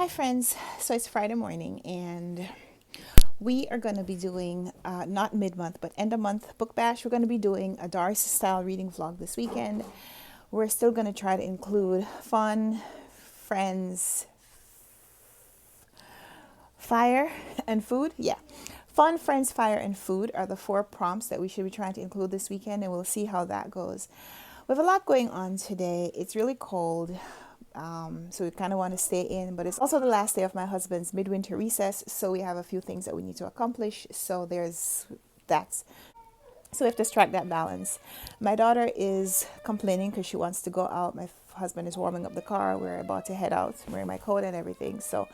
Hi friends, so it's Friday morning and we are going to be doing not mid-month but end of month book bash. We're going to be doing a Doris style reading vlog this weekend. We're still going to try to include fun, friends, fire, and food. Yeah, fun, friends, fire, and food are the 4 prompts that we should be trying to include this weekend, and we'll see how that goes. We have a lot going on today. It's really cold. So we kind of want to stay in, but it's also the last day of my husband's midwinter recess, so we have a few things that we need to accomplish. So there's that. So we have to strike that balance. My daughter is complaining because she wants to go out. My husband is warming up the car. We're about to head out. I'm wearing my coat and everything. So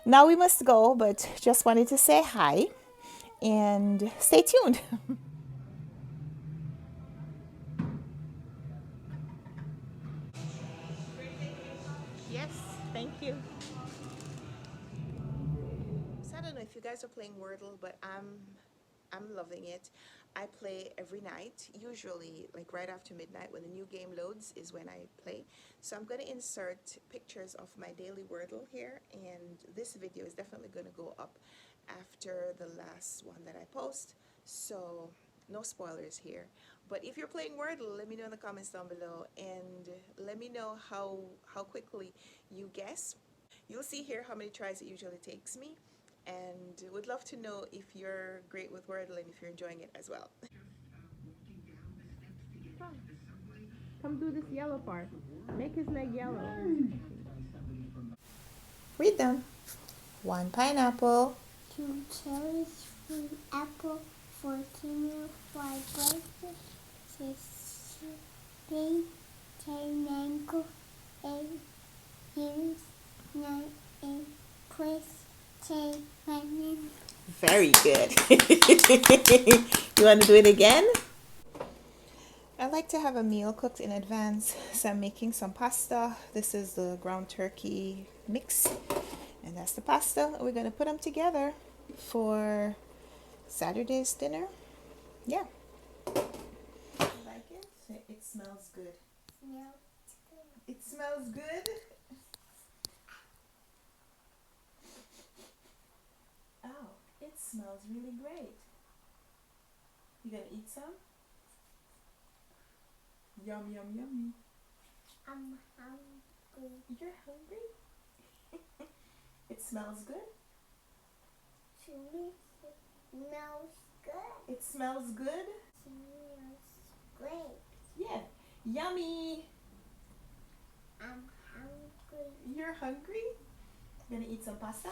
now we must go, but just wanted to say hi and stay tuned. Yes, thank you. So I don't know if you guys are playing Wordle, but I'm loving it. I play every night, usually like right after midnight when the new game loads is when I play. So I'm going to insert pictures of my daily Wordle here, and this video is definitely going to go up after the last one that I post. So no spoilers here. But if you're playing Wordle, let me know in the comments down below, and let me know how quickly you guess. You'll see here how many tries it usually takes me, and would love to know if you're great with Wordle and if you're enjoying it as well. Come do this yellow part. Make his leg yellow. Read them. 1 pineapple. 2 cherries, 3 apple, 4 camel, 5 grapefruit, 6 pea, 10 mango, 8 ears, 9 quest, 10 lemon. Very good. You want to do it again? I like to have a meal cooked in advance, so I'm making some pasta. This is the ground turkey mix, and that's the pasta. We're going to put them together for Saturday's dinner. Yeah. You like it? It smells good. It smells good? Oh, it smells really great. You gonna eat some? Yum, yum, yummy. I'm hungry. You're hungry? It smells good? Chili smells good. It smells good? Smells great. Yeah. Yummy. I'm hungry. You're hungry? Gonna eat some pasta?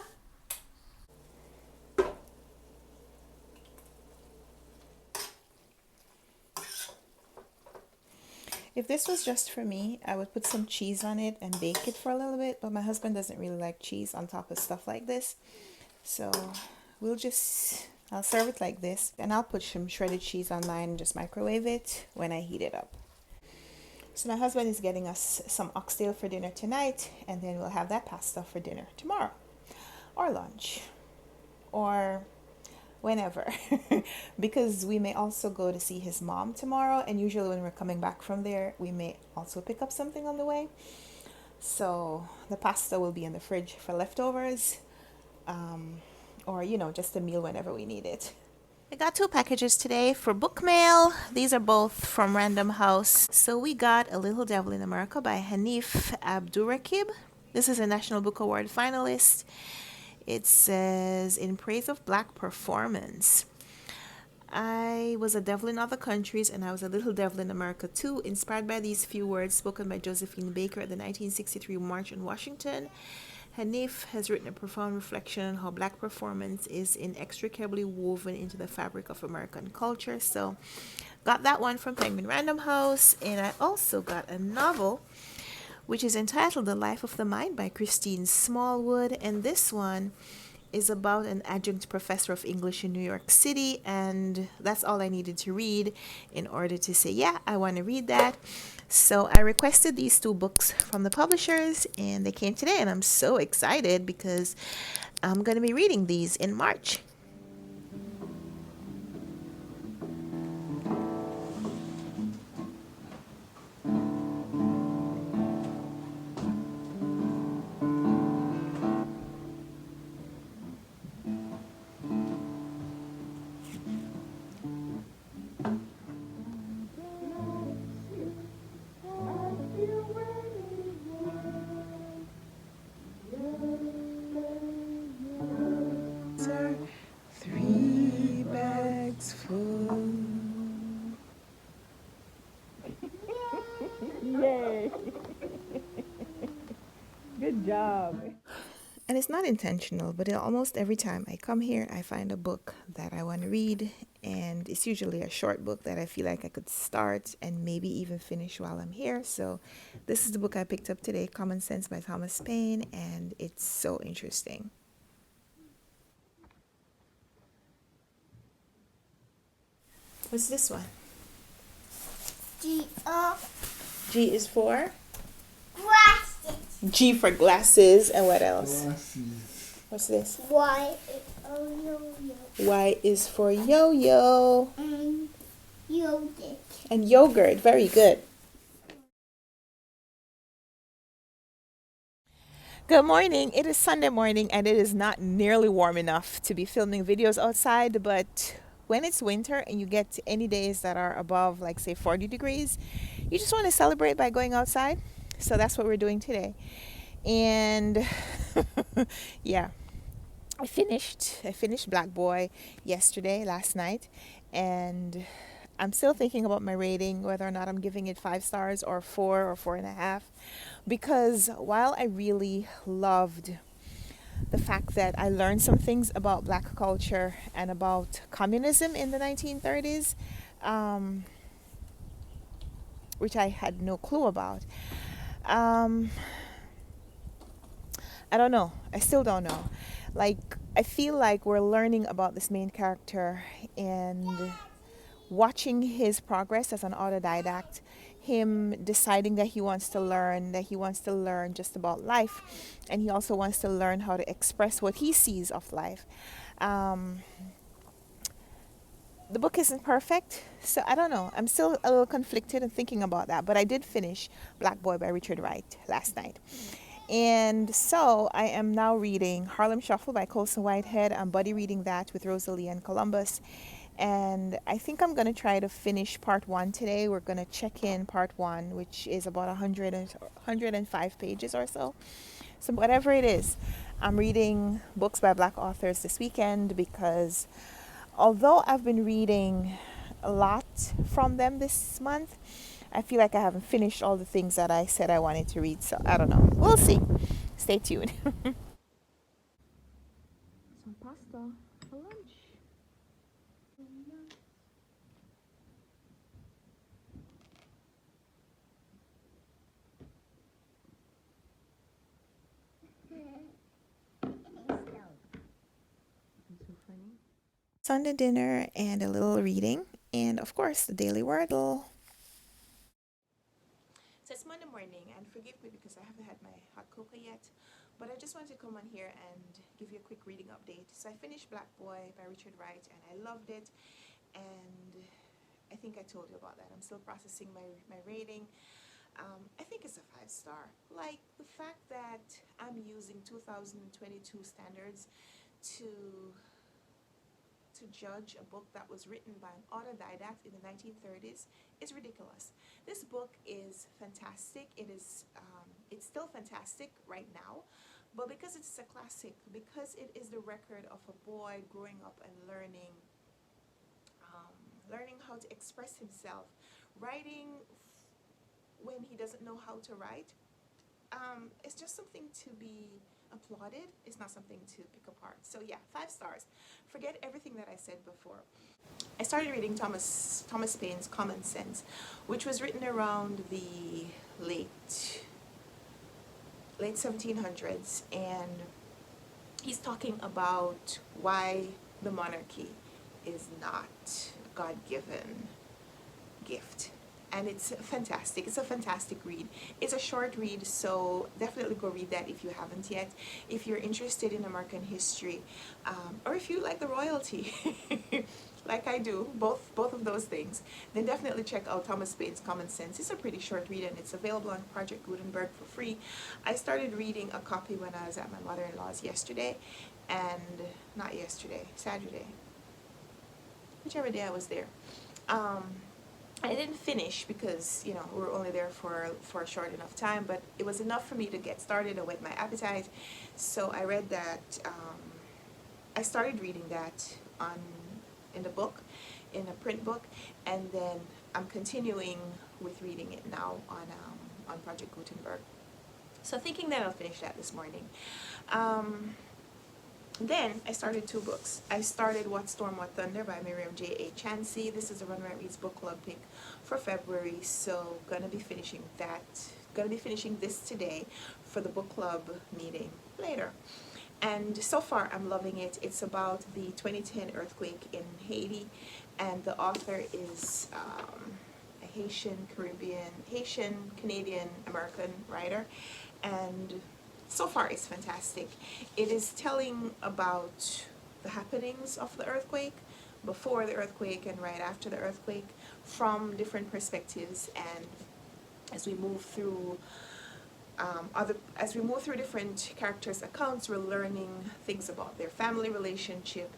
If this was just for me, I would put some cheese on it and bake it for a little bit, but my husband doesn't really like cheese on top of stuff like this. So I'll serve it like this, and I'll put some shredded cheese on mine and just microwave it when I heat it up. So my husband is getting us some oxtail for dinner tonight, and then we'll have that pasta for dinner tomorrow, or lunch, or whenever. Because we may also go to see his mom tomorrow, and usually when we're coming back from there, we may also pick up something on the way. So the pasta will be in the fridge for leftovers, or just a meal whenever we need it. I got 2 packages today for Bookmail. These are both from Random House. So we got A Little Devil in America by Hanif Abdurraqib. This is a National Book Award finalist. It says, in praise of black performance. I was a devil in other countries, and I was a little devil in America too, inspired by these few words spoken by Josephine Baker at the 1963 March on Washington. Hanif has written a profound reflection on how black performance is inextricably woven into the fabric of American culture. So, got that one from Penguin Random House, and I also got a novel which is entitled The Life of the Mind by Christine Smallwood, and this one is about an adjunct professor of English in New York City, and that's all I needed to read in order to say, yeah, I want to read that. So I requested these 2 books from the publishers, and they came today, and I'm so excited because I'm going to be reading these in March. job. And it's not intentional, but almost every time I come here, I find a book that I want to read. And it's usually a short book that I feel like I could start and maybe even finish while I'm here. So this is the book I picked up today, Common Sense by Thomas Paine, and it's so interesting. What's this one? G O G is for? glasses. G for glasses. And what else? Glasses. What's this? Y O yo. Y is for yo-yo. And yogurt. And yogurt. Very good. Good morning. It is Sunday morning and it is not nearly warm enough to be filming videos outside, but when it's winter and you get any days that are above, like, say 40 degrees, you just want to celebrate by going outside. So that's what we're doing today. And yeah, I finished Black Boy last night, and I'm still thinking about my rating, whether or not I'm giving it 5 stars or 4 or 4.5, because while I really loved the fact that I learned some things about black culture and about communism in the 1930s, which I had no clue about, I don't know. I still don't know. Like, I feel like we're learning about this main character and watching his progress as an autodidact, him deciding that he wants to learn just about life, and he also wants to learn how to express what he sees of life. Um, the book isn't perfect, so I don't know. I'm still a little conflicted and thinking about that, but I did finish Black Boy by Richard Wright last night. And so I am now reading Harlem Shuffle by Colson Whitehead. I'm buddy reading that with Rosalie and Columbus. And I think I'm going to try to finish part 1 today. We're going to check in part 1, which is about 105 pages or so. So whatever it is, I'm reading books by black authors this weekend because although I've been reading a lot from them this month, I feel like I haven't finished all the things that I said I wanted to read. So I don't know. We'll see. Stay tuned. Some pasta for lunch. Sunday dinner and a little reading, and of course the daily wordle. So it's Monday morning, and forgive me because I haven't had my hot cocoa yet, but I just wanted to come on here and give you a quick reading update. So I finished Black Boy by Richard Wright, and I loved it, and I think I told you about that. I'm still processing my rating. I think it's a 5 star. Like, the fact that I'm using 2022 standards to judge a book that was written by an autodidact in the 1930s is ridiculous. This book is fantastic. It's still fantastic right now, but because it's a classic, because it is the record of a boy growing up and learning how to express himself, writing when he doesn't know how to write, it's just something to be applauded. It's not something to pick apart. So yeah, 5 stars. Forget everything that I said before. I started reading Thomas Paine's Common Sense, which was written around the late 1700s, and he's talking about why the monarchy is not a God-given gift. And it's fantastic. It's a fantastic read. It's a short read, so definitely go read that if you haven't yet. If you're interested in American history, or if you like the royalty, like I do, both of those things, then definitely check out Thomas Paine's Common Sense. It's a pretty short read, and it's available on Project Gutenberg for free. I started reading a copy when I was at my mother-in-law's yesterday, and not yesterday, Saturday, whichever day I was there. I didn't finish because, we were only there for a short enough time, but it was enough for me to get started and whet my appetite. So I read that, I started reading that in a print book, and then I'm continuing with reading it now on Project Gutenberg. So thinking that I'll finish that this morning. Then I started two books. I started What Stormwat Thunder by Miriam J.A. Chansey. This is a Run Write Reads book club pick for February, so gonna be finishing that. Gonna be finishing this today for the book club meeting later. And so far I'm loving it. It's about the 2010 earthquake in Haiti, and the author is a Haitian Canadian American writer, and so far it's fantastic. It is telling about the happenings of the earthquake, before the earthquake and right after the earthquake, from different perspectives. And as we move through as we move through different characters' accounts, we're learning things about their family relationship,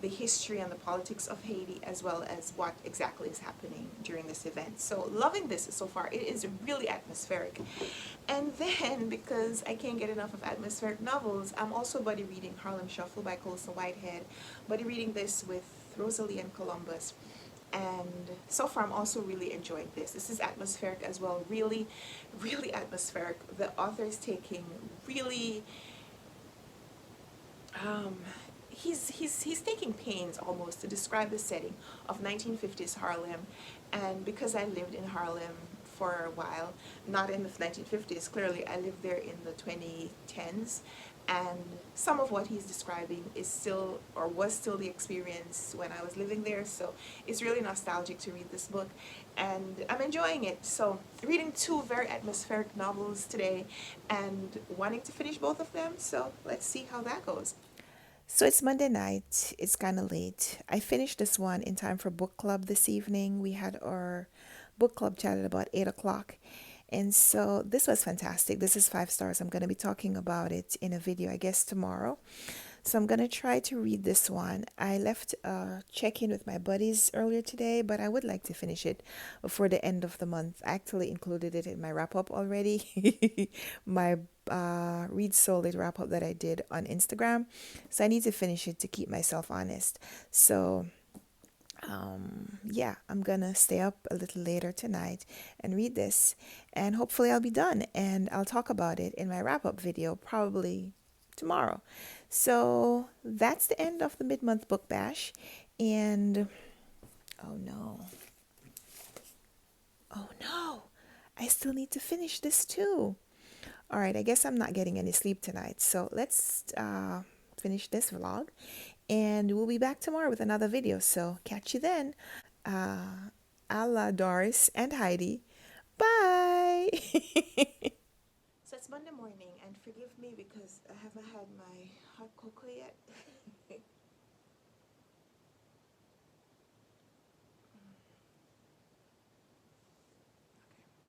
the history and the politics of Haiti, as well as what exactly is happening during this event. So loving this so far. It is really atmospheric. And then, because I can't get enough of atmospheric novels, I'm also buddy reading Harlem Shuffle by Colson Whitehead, buddy reading this with Rosalie and Columbus. And so far I'm also really enjoying this. This is atmospheric as well, really, really atmospheric. The author is taking really, he's taking pains almost to describe the setting of 1950s Harlem. And because I lived in Harlem for a while, not in the 1950s, clearly I lived there in the 2010s, and some of what he's describing is still, or was still, the experience when I was living there. So it's really nostalgic to read this book, and I'm enjoying it. So reading two very atmospheric novels today and wanting to finish both of them, so let's see how that goes. So it's Monday night. It's kind of late. I finished this one in time for book club this evening. We had our book club chat at about 8 o'clock. And so this was fantastic. This is 5 stars. I'm going to be talking about it in a video, I guess, tomorrow. So I'm going to try to read this one. I left a check-in with my buddies earlier today, but I would like to finish it before the end of the month. I actually included it in my wrap-up already, my Read Sold It wrap-up that I did on Instagram. So I need to finish it to keep myself honest. So yeah, I'm gonna stay up a little later tonight and read this, and hopefully I'll be done and I'll talk about it in my wrap-up video probably tomorrow. So that's the end of the mid-month book bash. And oh no, oh no, I still need to finish this too. All right, I guess I'm not getting any sleep tonight, so let's finish this vlog, and we'll be back tomorrow with another video. So catch you then. Allah, Doris, and Heidi. Bye. So it's Monday morning, and forgive me because I haven't had my hot cocoa yet.